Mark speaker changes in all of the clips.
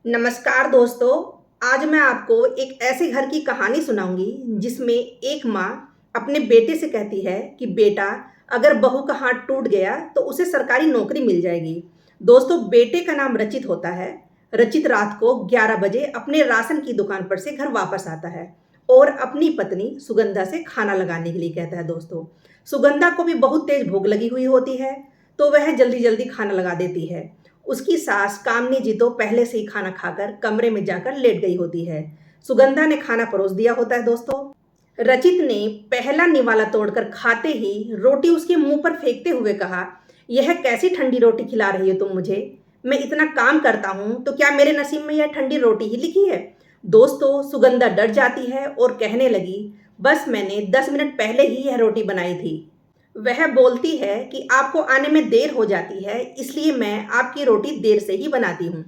Speaker 1: नमस्कार दोस्तों। आज मैं आपको एक ऐसे घर की कहानी सुनाऊंगी जिसमें एक माँ अपने बेटे से कहती है कि बेटा, अगर बहू का हाथ टूट गया तो उसे सरकारी नौकरी मिल जाएगी। दोस्तों, बेटे का नाम रचित होता है। रचित रात को 11 बजे अपने राशन की दुकान पर से घर वापस आता है और अपनी पत्नी सुगंधा से खाना लगाने के लिए कहता है। दोस्तों, सुगंधा को भी बहुत तेज भूख लगी हुई होती है, तो वह जल्दी जल्दी खाना लगा देती है। उसकी सास कामनी जी तो पहले से ही खाना खाकर कमरे में जाकर लेट गई होती है। सुगंधा ने खाना परोस दिया होता है। दोस्तों, रचित ने पहला निवाला तोड़कर खाते ही रोटी उसके मुंह पर फेंकते हुए कहा, यह कैसी ठंडी रोटी खिला रही हो तुम मुझे? मैं इतना काम करता हूं तो क्या मेरे नसीब में यह ठंडी रोटी ही लिखी है? दोस्तों, सुगंधा डर जाती है और कहने लगी, बस मैंने 10 मिनट पहले ही यह रोटी बनाई थी। वह बोलती है कि आपको आने में देर हो जाती है, इसलिए मैं आपकी रोटी देर से ही बनाती हूँ।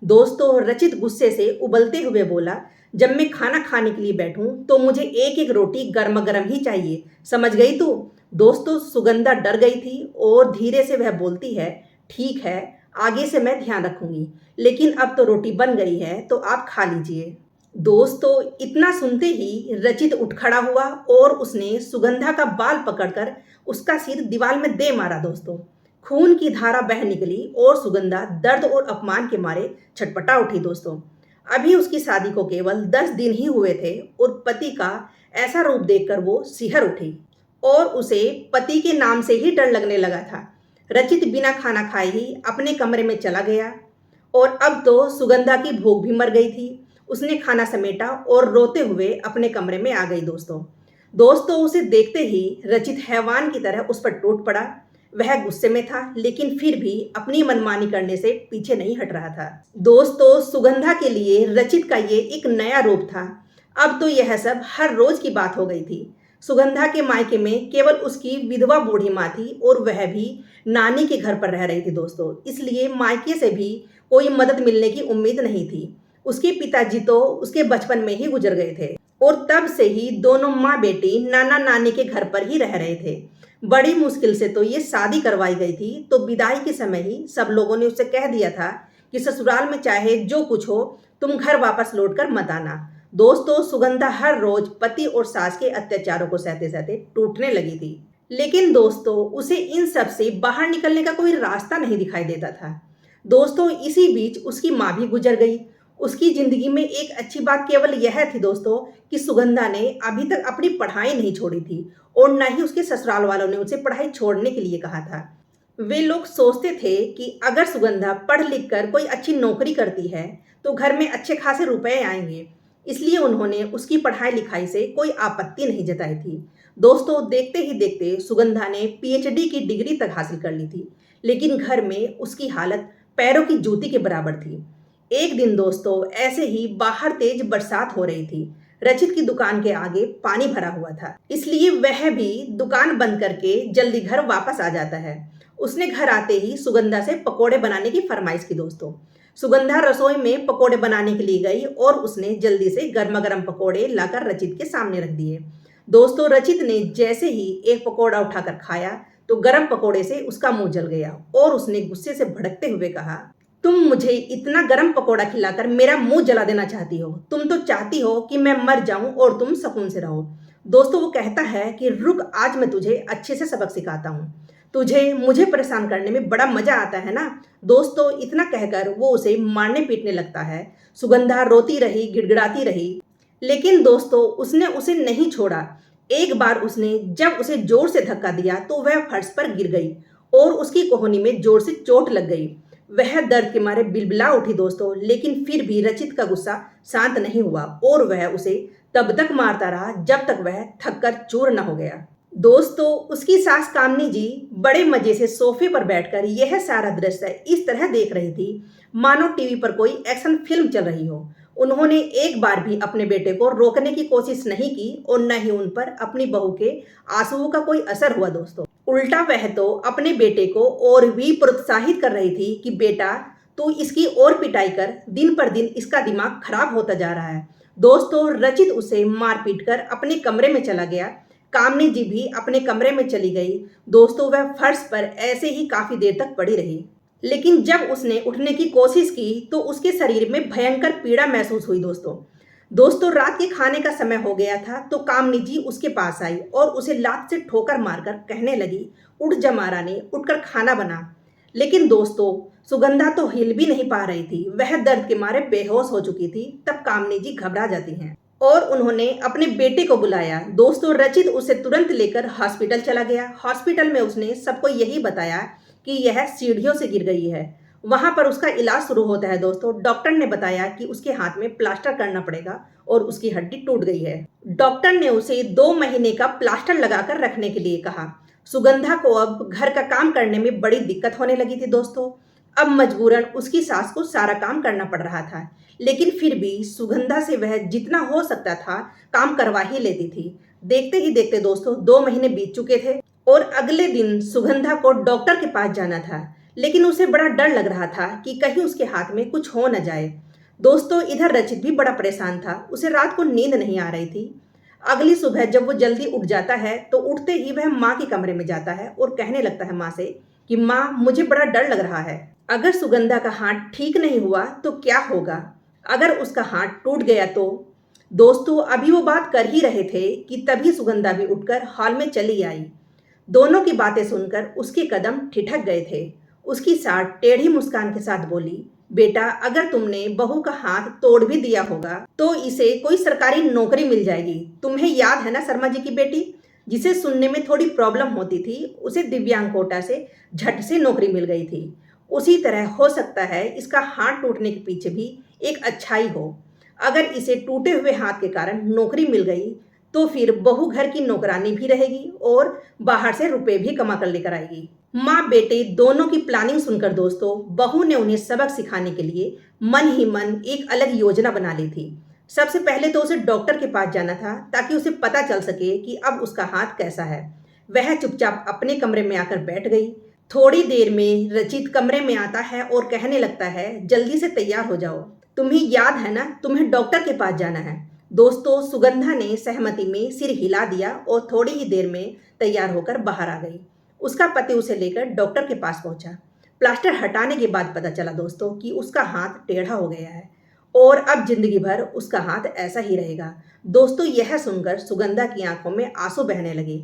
Speaker 1: दोस्तों, रचित गुस्से से उबलते हुए बोला, जब मैं खाना खाने के लिए बैठूं तो मुझे एक एक रोटी गर्मा गर्म ही चाहिए, समझ गई तू? दोस्तों, सुगंधा डर गई थी और धीरे से वह बोलती है, ठीक है, आगे से मैं ध्यान रखूंगी, लेकिन अब तो रोटी बन गई है तो आप खा लीजिए। दोस्तों, इतना सुनते ही रचित उठ खड़ा हुआ और उसने सुगंधा का बाल पकड़कर उसका सिर दीवार में दे मारा। दोस्तों, खून की धारा बह निकली और सुगंधा दर्द और अपमान के मारे छटपटा उठी। दोस्तों, अभी उसकी शादी को केवल 10 दिन ही हुए थे और पति का ऐसा रूप देखकर वो सिहर उठी और उसे पति के नाम से ही डर लगने लगा था। रचित बिना खाना खाए ही अपने कमरे में चला गया और अब तो सुगंधा की भूख भी मर गई थी। उसने खाना समेटा और रोते हुए अपने कमरे में आ गई। दोस्तों, उसे देखते ही रचित हैवान की तरह उस पर टूट पड़ा। वह गुस्से में था, लेकिन फिर भी अपनी मनमानी करने से पीछे नहीं हट रहा था। दोस्तों, सुगंधा के लिए रचित का ये एक नया रूप था। अब तो यह सब हर रोज की बात हो गई थी। सुगंधा के मायके में केवल उसकी विधवा बूढ़ी माँ थी और वह भी नानी के घर पर रह रही थी। दोस्तों, इसलिए मायके से भी कोई मदद मिलने की उम्मीद नहीं थी। उसके पिताजी तो उसके बचपन में ही गुजर गए थे और तब से ही दोनों माँ बेटी नाना नानी के घर पर ही रह रहे थे। बड़ी मुश्किल से तो ये शादी करवाई गई थी, तो विदाई के समय ही सब लोगों ने उससे कह दिया था कि ससुराल में चाहे जो कुछ हो, तुम घर वापस लौट कर मत आना। दोस्तों, सुगंधा हर रोज पति और सास के अत्याचारों को सहते सहते टूटने लगी थी, लेकिन दोस्तों उसे इन सब से बाहर निकलने का कोई रास्ता नहीं दिखाई देता था। दोस्तों, इसी बीच उसकी माँ भी गुजर गई। उसकी जिंदगी में एक अच्छी बात केवल यह थी दोस्तों कि सुगंधा ने अभी तक अपनी पढ़ाई नहीं छोड़ी थी और न ही उसके ससुराल वालों ने उसे पढ़ाई छोड़ने के लिए कहा था। वे लोग सोचते थे कि अगर सुगंधा पढ़ लिख कर कोई अच्छी नौकरी करती है तो घर में अच्छे खासे रुपए आएंगे, इसलिए उन्होंने उसकी पढ़ाई लिखाई से कोई आपत्ति नहीं जताई थी। दोस्तों, देखते ही देखते सुगंधा ने पीएचडी की डिग्री तक हासिल कर ली थी, लेकिन घर में उसकी हालत पैरों की जूती के बराबर थी। एक दिन दोस्तों ऐसे ही बाहर तेज बरसात हो रही थी। रचित की दुकान के आगे पानी भरा हुआ था, इसलिए वह भी दुकान बंद करके जल्दी घर वापस आ जाता है। उसने घर आते ही सुगंधा से पकोड़े बनाने की फरमाइश की। दोस्तों, सुगंधा रसोई में पकोड़े बनाने के लिए गई और उसने जल्दी से गर्मा गर्म पकोड़े लाकर रचित के सामने रख दिए। दोस्तों, रचित ने जैसे ही एक पकोड़ा उठाकर खाया तो गर्म पकोड़े से उसका मुंह जल गया और उसने गुस्से से भड़कते हुए कहा, तुम मुझे इतना गर्म पकोड़ा खिलाकर मेरा मुंह जला देना चाहती हो? तुम तो चाहती हो कि मैं मर जाऊं और तुम सुकून से रहो। दोस्तों, वो कहता है कि रुक, आज मैं तुझे अच्छे से सबक सिखाता हूँ। तुझे मुझे परेशान करने में बड़ा मजा आता है ना? दोस्तों, इतना कहकर वो उसे मारने पीटने लगता है। सुगंधा रोती रही, गिड़गिड़ाती रही, लेकिन दोस्तों उसने उसे नहीं छोड़ा। एक बार उसने जब उसे जोर से धक्का दिया तो वह फर्श पर गिर गई और उसकी कोहनी में जोर से चोट लग गई। वह दर्द के मारे बिलबिला उठी। दोस्तों, लेकिन फिर भी रचित का गुस्सा शांत नहीं हुआ और वह उसे तब तक मारता रहा जब तक वह थककर चूर न हो गया। दोस्तों, उसकी सास कामनी जी बड़े मजे से सोफे पर बैठकर यह सारा दृश्य इस तरह देख रही थी मानो टीवी पर कोई एक्शन फिल्म चल रही हो। उन्होंने एक बार भी अपने बेटे को रोकने की कोशिश नहीं की और न ही उन पर अपनी बहू के आंसुओं का कोई असर हुआ। दोस्तों, उल्टा वह तो अपने बेटे को और भी प्रोत्साहित कर रही थी कि बेटा, तू इसकी और पिटाई कर, दिन पर दिन इसका दिमाग खराब होता जा रहा है। दोस्तों, रचित उसे मार पीट कर अपने कमरे में चला गया। कामनी जी भी अपने कमरे में चली गई। दोस्तों, वह फर्श पर ऐसे ही काफी देर तक पड़ी रही। लेकिन जब उसने उठने की कोशिश की तो उसके शरीर में भयंकर पीड़ा महसूस हुई दोस्तों। दोस्तों रात के खाने का समय हो गया था तो कामनी जी उसके पास आई और उसे लात से ठोकर मारकर कहने लगी, उठ जा महारानी, उठकर खाना बना। लेकिन दोस्तों सुगंधा तो हिल भी नहीं पा रही थी, वह दर्द के मारे बेहोश हो चुकी थी। तब कामनी जी घबरा जाती हैं और उन्होंने अपने बेटे को बुलाया। दोस्तों रचित उसे तुरंत लेकर हॉस्पिटल चला गया। हॉस्पिटल में उसने सबको यही बताया कि यह सीढ़ियों से गिर गई है। वहां पर उसका इलाज शुरू होता है दोस्तों। डॉक्टर ने बताया कि उसके हाथ में प्लास्टर करना पड़ेगा और उसकी हड्डी टूट गई है। डॉक्टर ने उसे 2 महीने का प्लास्टर लगाकर रखने के लिए कहा। सुगंधा को अब घर का काम करने में बड़ी दिक्कत होने लगी थी दोस्तों। अब मजबूरन उसकी सास को सारा काम करना पड़ रहा था, लेकिन फिर भी सुगंधा से वह जितना हो सकता था काम करवा ही लेती थी। देखते ही देखते दोस्तों 2 महीने बीत चुके थे और अगले दिन सुगंधा को डॉक्टर के पास जाना था, लेकिन उसे बड़ा डर लग रहा था कि कहीं उसके हाथ में कुछ हो न जाए। दोस्तों इधर रचित भी बड़ा परेशान था, उसे रात को नींद नहीं आ रही थी। अगली सुबह जब वो जल्दी उठ जाता है तो उठते ही वह माँ के कमरे में जाता है और कहने लगता है माँ से कि माँ मुझे बड़ा डर लग रहा है। अगर सुगंधा का हाथ ठीक नहीं हुआ तो क्या होगा, अगर उसका हाथ टूट गया तो। दोस्तों अभी वो बात कर ही रहे थे कि तभी सुगंधा भी उठकर हॉल में चली आई। दोनों की बातें सुनकर उसके कदम ठिठक गए थे। उसकी सास टेढ़ी मुस्कान के साथ बोली, बेटा अगर तुमने बहू का हाथ तोड़ भी दिया होगा तो इसे कोई सरकारी नौकरी मिल जाएगी। तुम्हें याद है ना शर्मा जी की बेटी, जिसे सुनने में थोड़ी प्रॉब्लम होती थी, उसे दिव्यांग कोटा से झट से नौकरी मिल गई थी। उसी तरह हो सकता है इसका हाथ टूटने के पीछे भी एक अच्छाई हो। अगर इसे टूटे हुए हाथ के कारण नौकरी मिल गई तो फिर बहू घर की नौकरानी भी रहेगी और बाहर से रुपए भी कमा कर लेकर आएगी। माँ बेटे दोनों की प्लानिंग सुनकर दोस्तों बहू ने उन्हें सबक सिखाने के लिए मन ही मन एक अलग योजना बना ली थी। सबसे पहले तो उसे डॉक्टर के पास जाना था ताकि उसे पता चल सके कि अब उसका हाथ कैसा है। वह चुपचाप अपने कमरे में आकर बैठ गई। थोड़ी देर में रचित कमरे में आता है और कहने लगता है, जल्दी से तैयार हो जाओ, तुम्हें याद है ना तुम्हें डॉक्टर के पास जाना है। दोस्तों सुगंधा ने सहमति में सिर हिला दिया और थोड़ी ही देर में तैयार होकर बाहर आ गई। उसका पति उसे लेकर डॉक्टर के पास पहुंचा। प्लास्टर हटाने के बाद पता चला दोस्तों कि उसका हाथ टेढ़ा हो गया है और अब जिंदगी भर उसका हाथ ऐसा ही रहेगा। दोस्तों यह सुनकर सुगंधा की आंखों में आंसू बहने लगे,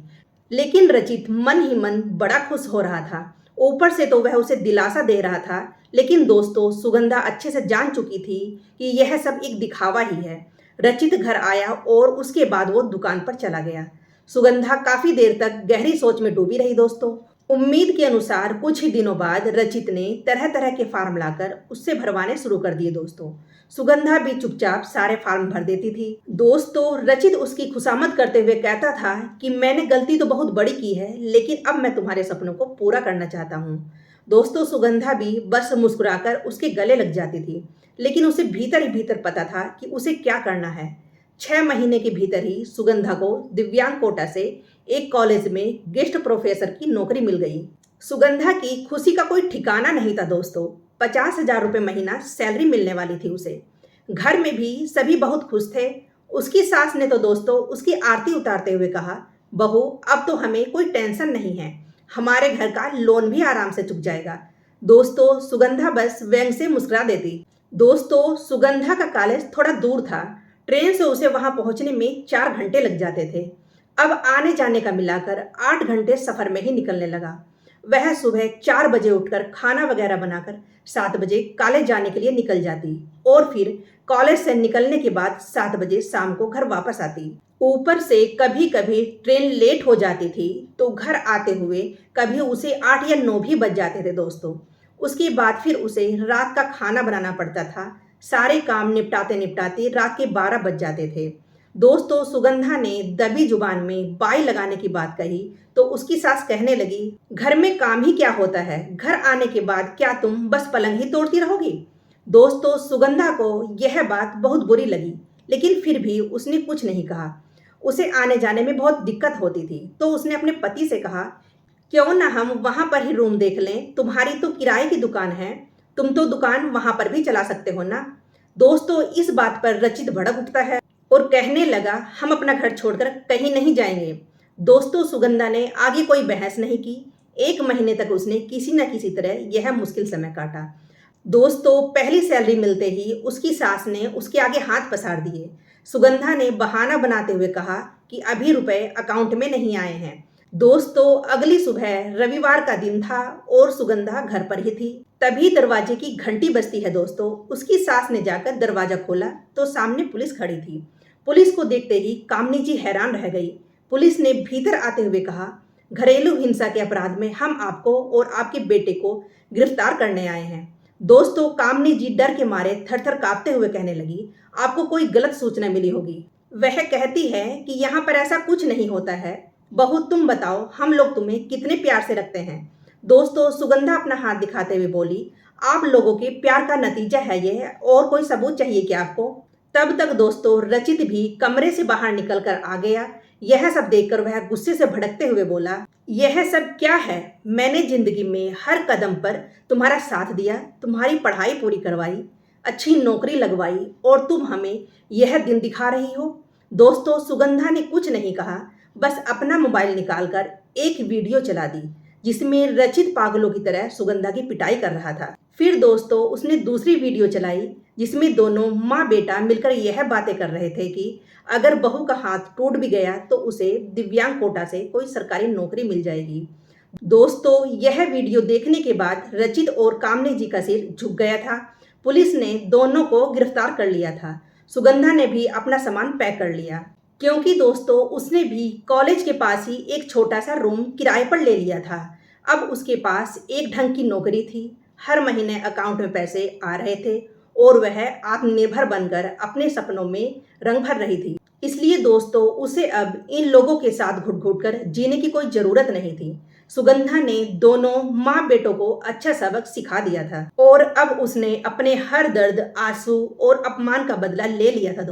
Speaker 1: लेकिन रचित मन ही मन बड़ा खुश हो रहा था। ऊपर से तो वह उसे दिलासा दे रहा था, लेकिन दोस्तों सुगंधा अच्छे से जान चुकी थी कि यह सब एक दिखावा ही है। रचित घर आया और उसके बाद वो दुकान पर चला गया। सुगंधा काफी देर तक गहरी सोच में डूबी रही दोस्तों। उम्मीद के अनुसार कुछ ही दिनों बाद रचित ने तरह तरह के फार्म लाकर उससे भरवाने शुरू कर दिए दोस्तों। सुगंधा भी चुपचाप सारे फार्म भर देती थी। दोस्तों रचित उसकी खुशामद करते हुए कहता था कि मैंने गलती तो बहुत बड़ी की है, लेकिन अब मैं तुम्हारे सपनों को पूरा करना चाहता हूँ। दोस्तों सुगंधा भी बस मुस्कुराकर उसके गले लग जाती थी, लेकिन उसे भीतर ही भीतर पता था कि उसे क्या करना है। 6 महीने के भीतर ही सुगंधा को दिव्यांग कोटा से एक कॉलेज में गेस्ट प्रोफेसर की नौकरी मिल गई। सुगंधा की खुशी का कोई ठिकाना नहीं था दोस्तों। 50,000 रुपये महीना सैलरी मिलने वाली थी उसे। घर में भी सभी बहुत खुश थे। उसकी सास ने तो दोस्तों उसकी आरती उतारते हुए कहा, बहू अब तो हमें कोई टेंशन नहीं है, हमारे घर का लोन भी आराम से चुक जाएगा। दोस्तों सुगंधा बस व्यंग से मुस्कुरा देती। दोस्तों सुगंधा का कॉलेज थोड़ा दूर था। ट्रेन से उसे वहां पहुंचने में 4 घंटे लग जाते थे। अब आने जाने का मिलाकर 8 घंटे सफर में ही निकलने लगा। वह सुबह 4 बजे उठकर खाना वगैरह बनाकर 7 बजे कॉलेज जाने के लिए निकल जाती और फिर कॉलेज से निकलने के बाद 7 बजे शाम को घर वापस आती। ऊपर से कभी कभी ट्रेन लेट हो जाती थी तो घर आते हुए कभी उसे 8 या 9 भी बज जाते थे दोस्तों। उसके बाद फिर उसे रात का खाना बनाना पड़ता था। सारे काम निपटाते निपटाते रात के 12 बज जाते थे। दोस्तों सुगंधा ने दबी जुबान में बाई लगाने की बात कही तो उसकी सास कहने लगी, घर में काम ही क्या होता है, घर आने के बाद क्या तुम बस पलंग ही तोड़ती रहोगी। दोस्तों सुगंधा को यह बात बहुत बुरी लगी, लेकिन फिर भी उसने कुछ नहीं कहा। उसे आने जाने में बहुत दिक्कत होती थी तो उसने अपने पति से कहा, क्यों ना हम वहां पर ही रूम देख लें, तुम्हारी तो किराए की दुकान है, तुम तो दुकान वहां पर भी चला सकते हो ना। दोस्तों इस बात पर रचित भड़क उठता है और कहने लगा, हम अपना घर छोड़कर कहीं नहीं जाएंगे। दोस्तों सुगंधा ने आगे कोई बहस नहीं की। 1 महीने तक उसने किसी न किसी तरह यह मुश्किल समय काटा। दोस्तों, पहली सैलरी मिलते ही उसकी सास ने उसके आगे हाथ पसार दिए। सुगंधा ने बहाना बनाते हुए कहा कि अभी रुपए अकाउंट में नहीं आए हैं। दोस्तों, अगली सुबह रविवार का दिन था और सुगंधा घर पर ही थी। तभी दरवाजे की घंटी बजती है। दोस्तों, उसकी सास ने जाकर दरवाजा खोला तो सामने पुलिस खड़ी थी। पुलिस को देखते ही कामनी जी हैरान रह गई। पुलिस ने भीतर आते हुए कहा, घरेलू हिंसा के अपराध में हम आपको और आपके बेटे को गिरफ्तार करने आए हैं। दोस्तों, कामनी जी डर के मारे थर-थर कांपते हुए कहने लगी, आपको कोई गलत सूचना मिली होगी। वह कहती है कि यहाँ पर ऐसा कुछ नहीं होता है। बहू, तुम बताओ, हम लोग तुम्हें कितने प्यार से रखते हैं। दोस्तों, सुगंधा अपना हाथ दिखाते हुए बोली, आप लोगों के प्यार का नतीजा है ये, और कोई सबूत चाहिए क्या आपको? तब तक दोस्तों रचित भी कमरे से बाहर निकल कर आ गया। यह सब देखकर वह गुस्से से भड़कते हुए बोला, यह सब क्या है? मैंने जिंदगी में हर कदम पर तुम्हारा साथ दिया, तुम्हारी पढ़ाई पूरी करवाई, अच्छी नौकरी लगवाई, और तुम हमें यह दिन दिखा रही हो। दोस्तों, सुगंधा ने कुछ नहीं कहा, बस अपना मोबाइल निकालकर एक वीडियो चला दी जिसमें रचित पागलों की तरह सुगंधा की पिटाई कर रहा था। फिर दोस्तों उसने दूसरी वीडियो चलाई जिसमें दोनों माँ बेटा मिलकर यह बातें कर रहे थे कि अगर बहू का हाथ टूट भी गया तो उसे दिव्यांग कोटा से कोई सरकारी नौकरी मिल जाएगी। दोस्तों, यह वीडियो देखने के बाद रचित और कामनी जी का सिर झुक गया था। पुलिस ने दोनों को गिरफ्तार कर लिया था। सुगंधा ने भी अपना सामान पैक कर लिया, क्योंकि दोस्तों उसने भी कॉलेज के पास ही एक छोटा सा रूम किराए पर ले लिया था। अब उसके पास एक ढंग की नौकरी थी, हर महीने अकाउंट में पैसे आ रहे थे और वह आत्मनिर्भर बनकर अपने सपनों में रंग भर रही थी। इसलिए दोस्तों उसे अब इन लोगों के साथ घुट घुट कर जीने की कोई जरूरत नहीं थी। सुगंधा ने दोनों माँ बेटों को अच्छा सबक सिखा दिया था और अब उसने अपने हर दर्द, आंसू और अपमान का बदला ले लिया था।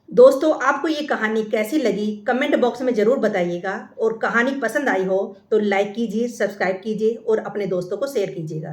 Speaker 1: दोस्तों आपको ये कहानी कैसी लगी कमेंट बॉक्स में ज़रूर बताइएगा, और कहानी पसंद आई हो तो लाइक कीजिए, सब्सक्राइब कीजिए और अपने दोस्तों को शेयर कीजिएगा।